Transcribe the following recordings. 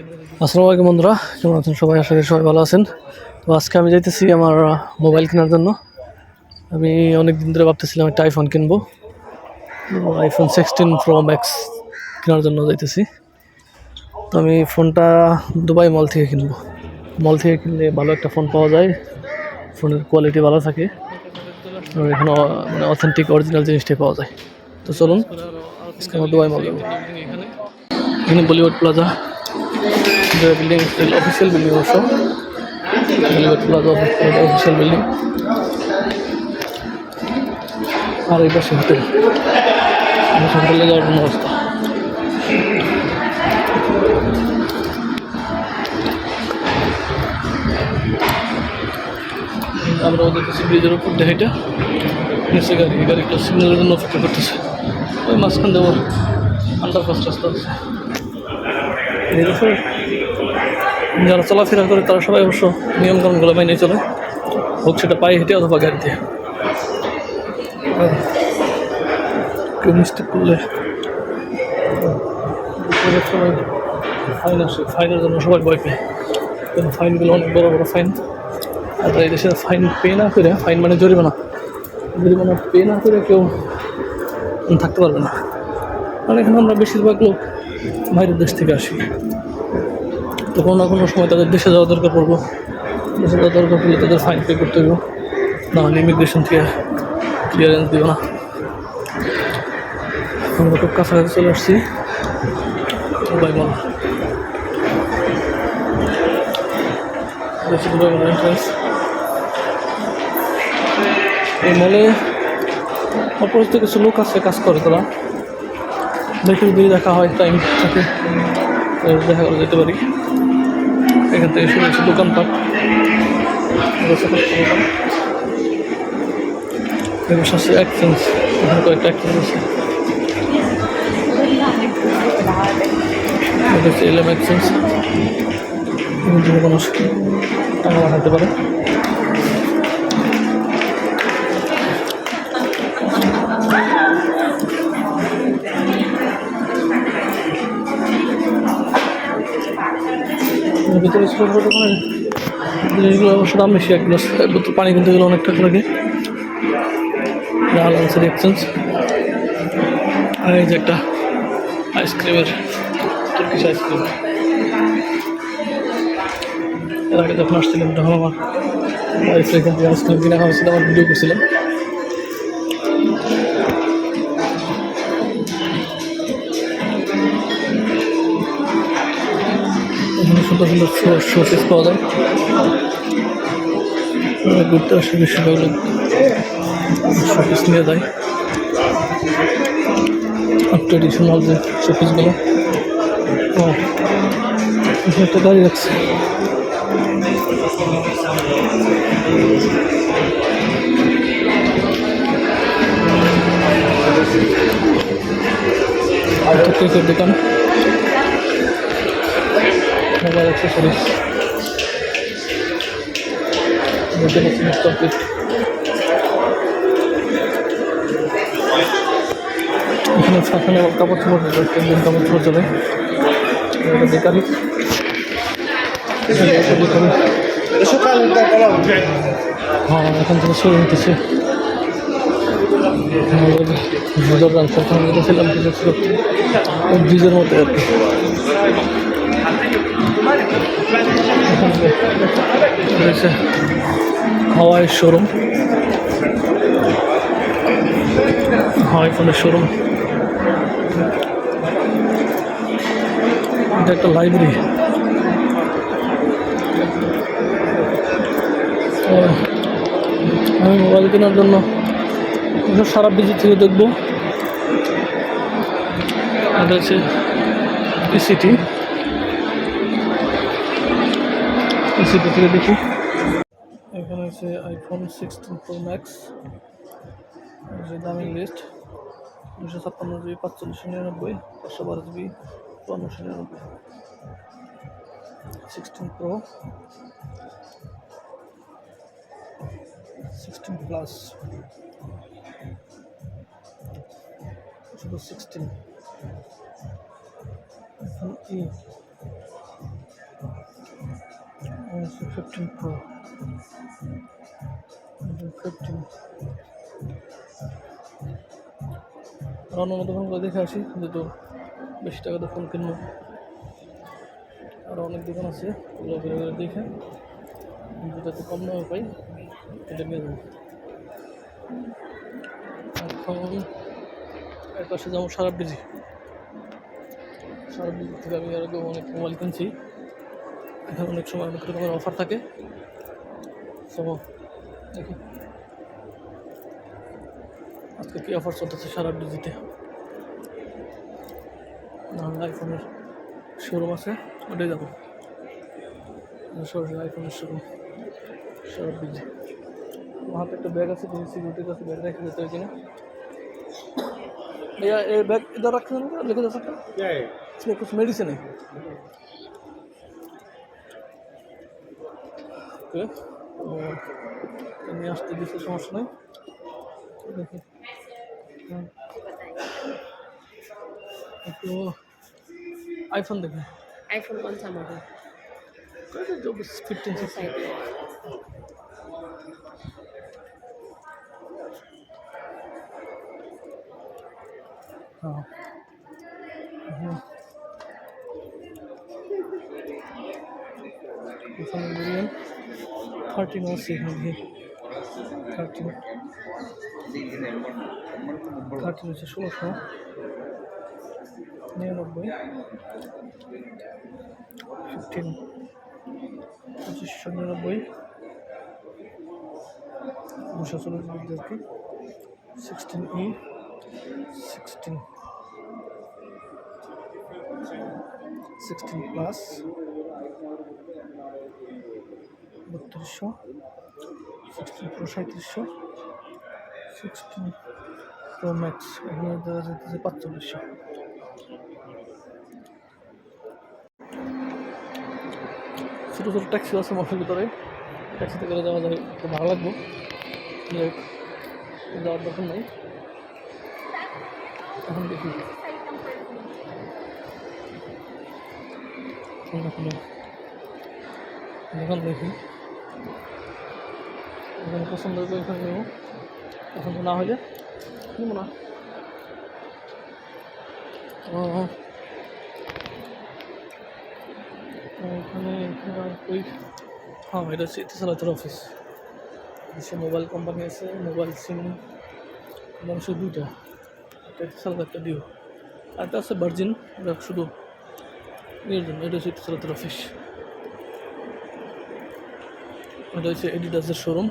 আসসালামু আলাইকুম বন্ধুরা, কেমন আছেন সবাই? আশা করি সবাই ভালো আছেন। তো আজকে আমি যাইতেছি আমার মোবাইল কেনার জন্য। আমি অনেক দিন ধরে ভাবতেছিলাম একটা আইফোন কিনবো। আইফোন 16 প্রো ম্যাক্স কেনার জন্য যাইতেছি। তো আমি ফোনটা দুবাই মল থেকে কিনবো। মল থেকে কিনলে ভালো একটা ফোন পাওয়া যায়, ফোনের কোয়ালিটি ভালো থাকে, আর এখানে মানে অথেন্টিক অরিজিনাল জিনিসটাই পাওয়া যায়। তো চলুন আজকে আমরা দুবাই মল যাবো। এখানে Bollywood plaza building, official building অবশ্য। বলিউড প্লাজা অফিসিয়াল বিল্ডিং, আর এই পাশে হোটেল। হোটেলে যাওয়ার কোনো অবস্থা। আমরা ওদের কাছে ব্রিজের উপর দেখাইটা নিচে গাড়িটা সিগন্যালের জন্য অপেক্ষা করতেছে। ওই মাঝখান দেবো আন্ডারপাস রাস্তা আছে। যারা চলাফেরা করে তারা সবাই অবশ্য নিয়মকানুনগুলো মেনে চলে, হোক সেটা পায়ে হেঁটে অথবা গাড়িতে। কেউ মিস্টেক করলে সময় ফাইন আসে, ফাইনের জন্য সবাই ভয় পায়, কারণ ফাইনগুলো অনেক বড় বড় ফাইন। আর এই দেশে ফাইন পে না করে, ফাইন মানে জরিমানা পে না করে কেউ থাকতে পারবে না। কারণ এখানে আমরা বেশিরভাগ লোক বাইরের দেশ থেকে আসি, তো কোনো না কোনো সময় তাদের দেশে যাওয়া দরকার পড়বো। দেশে যাওয়া দরকার পড়লে তাদের ফাইন পে করতে হবে, নাহলে ইমিগ্রেশন থেকে ক্লিয়ারেন্স দেবে না। আমরা খুব কাছাকাছি চলে আসছি দুবাই মল। দুবাই মল এন্ট্রান্স। এই মলে অপরিচিত কিছু লোক আছে, কাজ করে তারা। দেখে যদি দেখা হয়, টাইম থাকে দেখা করে যেতে পারি। এখান থেকে শুরু হচ্ছে দোকানপাট। আছে এক্সচেঞ্জ, এখানে কয়েকটা এক্সচেঞ্জ আছে। এটা হচ্ছে এলএম এক্সচেঞ্জ, এখান থেকে মানুষ টাকা পাঠাতে পারে। ভিতরে ছোটো ছোটো দোকানে জিনিসগুলো অবশ্য দাম বেশি। এক গ্লাস বোতল পানি কিনতে গেলে অনেক টাকা লাগে। আনসারি এক্সচেঞ্জ। আর এই যে একটা আইসক্রিমের, তুর্কিশ আইসক্রিম। এর আগে যখন আসছিলাম তখন আমার ওয়াইফ এখান থেকে আইসক্রিম কিনে খাওয়াচ্ছিল, আমার ভিডিও করছিলাম। এখানে সুন্দর সুন্দর শোকেস পাওয়া যায়। ঘুরতে আসে বেশিরভাগ লোক শোকেস নিয়ে যায়। ট্রেডিশনাল যে শোকেসগুলো। ও একটা গাড়ি রাখছে। কেকের দোকান, মোবাইল অ্যাক্সেসরিজ, কমপ্লিট। এখানে ফাঁকানে আবার কাপড় চোপড়, কাপড় চোপড় চলে। বেকারি, হ্যাঁ এখান থেকে শুরু হতেছে। ছিলাম ব্রিজের মধ্যে আর কি। হাওয়াই শোরুম, হাওয়াই ফোনের শোরুম। এটা একটা লাইব্রেরি। আমি মোবাইল কেনার জন্য সারা বিজি থেকে দেখবো। এটা হচ্ছে সিটি থেকে দেখি। এখানে হচ্ছে আইফোন 16 প্রো ম্যাক্স, যে দামি list 256 GB, 4599, 512 GB, 5499। 16 pro, 16 plus, শুধু 16 এখন 15 Pro 15 অন্য দোকানগুলো দেখে আসি, যেহেতু বেশি টাকাতে ফোন কিনবো। আরও অনেক দোকান আছে, ওগুলো ঘুরে ঘুরে দেখে যেটাতে কম দামে পাই এটা নিয়ে যাবো। এখন এর পাশে যাবো সারাবিজি থেকে। আমি আর অনেক মোবাইল কিনছি, এখানে অনেক সময় অনেক রকমের অফার থাকে। তো দেখি আজকে কী অফার চলতেছে সারাবিজিতে। নাহলে আইফোনের শোরুম আছে, ওটাই যাবো। সরাসরি আইফোনের শোরুম সারাবিজি। আমার হাতে একটা बैग আছে, सिक्योरिटी का बैग रखे देते हैं कि ना भैया, ये बैग इधर रख लेके जा सकते हैं क्या है? इसमें कुछ मेडिसिन है। ओके, নিয়ে আসতে দিচ্ছে, সমস্যা নেই। দেখি तो आईफोन देखें। आईफोन कौन सा मॉडल? जो 15 से हाँ मिलियन 13 और सी होगी 13 হচ্ছে 1699 15 2599 240 16E 16 plus 3200 16 Pro 3700 16 Pro Max এখানে দেওয়া যেতেছে 4500। ছোটো ছোটো ট্যাক্সি আছে মাঠের ভিতরে, ট্যাক্সিতে করে যাওয়া যায়, একটু ভালো লাগবো। যাওয়ার দরকার নেই, এখন দেখি দোকান দেখি, এখানে পছন্দ হবে এখানে নেব, পছন্দ না হলে নেব না। এখানে ওই হ্যাঁ, এটা হচ্ছে ইতিসালাতের অফিস। সে মোবাইল কোম্পানি আছে, মোবাইল সিম মানুষের দুইটা, একটা ইতিসালাত একটা ডিও, আর একটা আছে ভার্জিন, এটা শুধু এর জন্য। এটা হচ্ছে ইতিসালাতের অফিস। এটা হচ্ছে এডিডাসের শোরুম।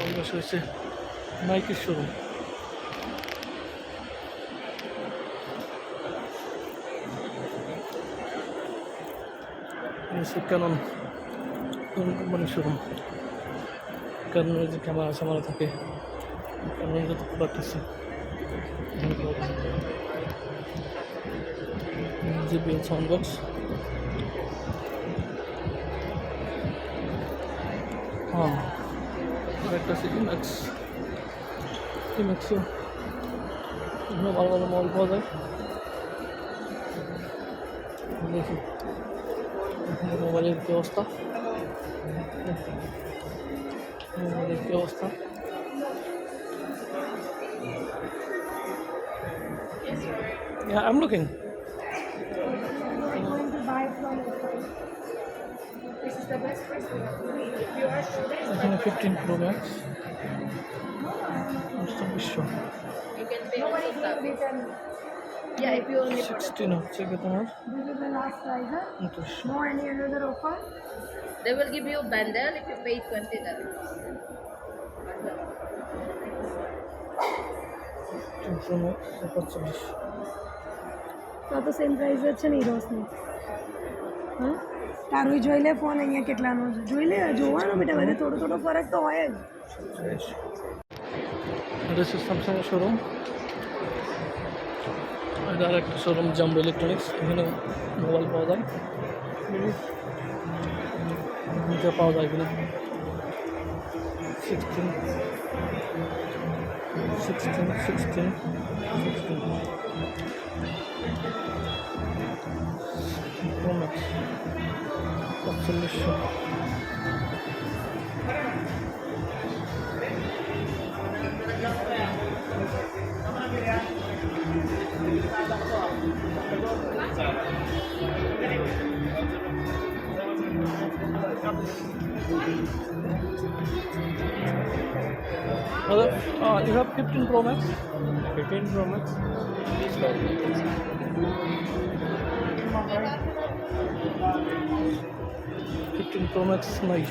ওই পাশে হচ্ছে নাইকির শোরুম। ক্যানন কোম্পানির শোরুম। ক্যাননের যে ক্যামেরা থাকে, ক্যাননের যত প্রোডাক্ট আছে, JBL সাউন্ড বক্স, হ্যাঁ, আরেকটা আছে ইম্যাক্সও। এখানে ভালো ভালো মোবাইল পাওয়া যায়। দেখি মোবাইলের কী অবস্থা, মোবাইলের কী অবস্থা। Yeah, I'm looking. I'm going to buy from this is the best price. If you are sure, এখানে 15 Pro Max 2500, you can pay on return. Yeah, if you only 16 হচ্ছে কি তোমার this is the last price. 2900। No any another offer. They will give you bundle if you pay $20. Pro Max 45। તો same price જ છે ને હીરોસની. હા, તારું જોઈ લે ફોન અહીંયા કેટલાનો છે, જોઈ લે, જોવાનો બેટા, બધે થોડો થોડો ફરક તો હોય જ. এটা হচ্ছে স্যামসাংয়ের শোরুম। এটা আর একটা শোরুম জাম্বো ইলেকট্রনিক্স, এখানে মোবাইল পাওয়া যায়, পাওয়া যায় কিনা। 16 16 16 16 4800। You have 15 Pro Max? 15 Pro Max. 15 Pro Max নাই।